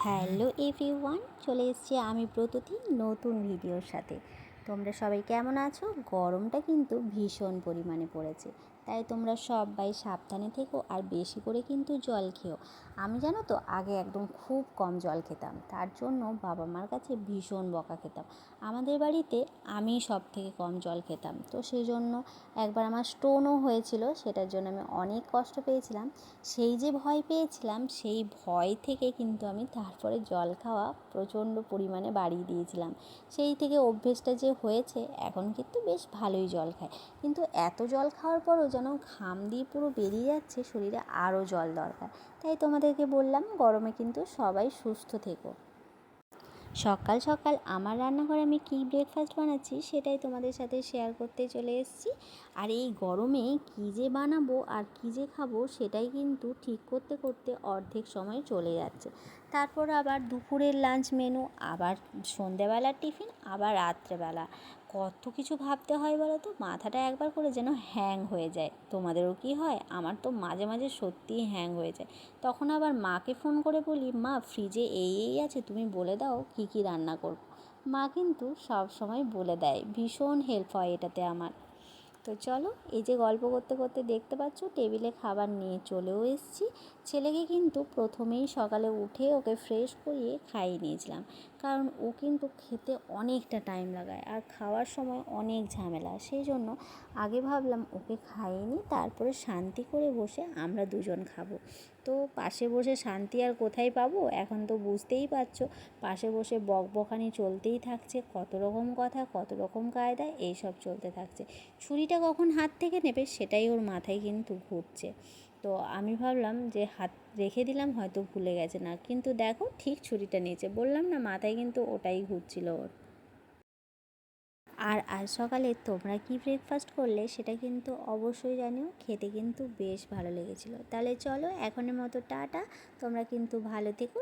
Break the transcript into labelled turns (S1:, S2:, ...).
S1: Hello everyone, চলে এসেছি আমি প্রতিদিন নতুন ভিডিওর সাথে। তোমরা সবাই কেমন আছো? গরমটা কিন্তু ভীষণ পরিমাণে পড়েছে, তাই তোমরা সবাই সাবধানে থেকো আর বেশি করে কিন্তু জল খেও। আমি জানো তো আগে একদম খুব কম জল খেতাম, তার জন্য বাবা মার কাছে ভীষণ বকা খেতাম। আমাদের বাড়িতে আমি সব থেকে কম জল খেতাম, তো সেই জন্য একবার আমার স্টোনও হয়েছিল, সেটার জন্য আমি অনেক কষ্ট পেয়েছিলাম। সেই যে ভয় পেয়েছিলাম, সেই ভয় থেকে কিন্তু আমি তারপরে জল খাওয়া প্রচণ্ড পরিমাণে বাড়িয়ে দিয়েছিলাম। সেই থেকে অভ্যেসটা যে হয়েছে, এখন কিন্তু বেশ ভালোই জল খাই। কিন্তু এত জল খাওয়ার পরও যেন ঘাম দিয়ে পুরো বেরিয়ে যাচ্ছে, শরীরে আরও জল দরকার। তাই তোমাদেরকে বললাম, গরমে কিন্তু সবাই সুস্থ থেকো। সকাল সকাল আমার রান্নাঘরে আমি কী ব্রেকফাস্ট বানাচ্ছি সেটাই তোমাদের সাথে শেয়ার করতে চলে এসেছি। আর এই গরমে কী যে বানাবো আর কী যে খাবো সেটাই কিন্তু ঠিক করতে করতে অর্ধেক সময় চলে যাচ্ছে। তারপর আবার দুপুরের লাঞ্চ মেনু, আবার সন্ধেবেলার টিফিন, আবার রাত্রেবেলা, কত কিছু ভাবতে হয় বলো তো। মাথাটা একবার করে যেন হ্যাং হয়ে যায়। তোমাদেরও কি হয়? আমার তো মাঝে মাঝে সত্যিই হ্যাং হয়ে যায়। তখন আবার মাকে ফোন করে বলি, মা ফ্রিজে এই আছে, তুমি বলে দাও কী কী রান্না করব। মা কিন্তু সব সময় বলে দেয়, ভীষণ হেল্প হয় এটাতে আমার। তো চলো, এই যে গল্প করতে করতে দেখতে পাচ্ছ টেবিলে খাবার নিয়ে চলেও এসেছি। ছেলেকে কিন্তু প্রথমেই সকালে উঠে ওকে ফ্রেশ করিয়ে খাইয়ে নিয়েছিলাম, কারণ ও কিন্তু খেতে অনেকটা টাইম লাগায় আর খাওয়ার সময় অনেক ঝামেলা। সেই জন্য আগে ভাবলাম ওকে খাইয়ে নিই, তারপরে শান্তি করে বসে আমরা দুজন খাবো। তো পাশে বসে শান্তি আর কোথায় পাবো? এখন তো বুঝতেই পারছো, পাশে বসে বকবকানি চলতেই থাকছে, কত রকম কথা, কত রকম কায়দা, এইসব চলতে থাকছে। ছুরিটা কখন হাত থেকে নেবে সেটাই ওর মাথায় কিন্তু ঘুরছে। তো আমি ভাবলাম যে হাত রেখে দিলাম, হয়তো ভুলে গেছে, না কিন্তু দেখো ঠিক ছুরিটা নিয়েছে। বললাম না, মাথায় কিন্তু ওটাই ঘুরছিল ওর। আর আজ সকালে তোমরা কি ব্রেকফাস্ট করলে সেটা কিন্তু অবশ্যই জানিও। খেতে কিন্তু বেশ ভালো লেগেছিলো। তাহলে চলো, এখনের মতো টাটা। তোমরা কিন্তু ভালো থেকো।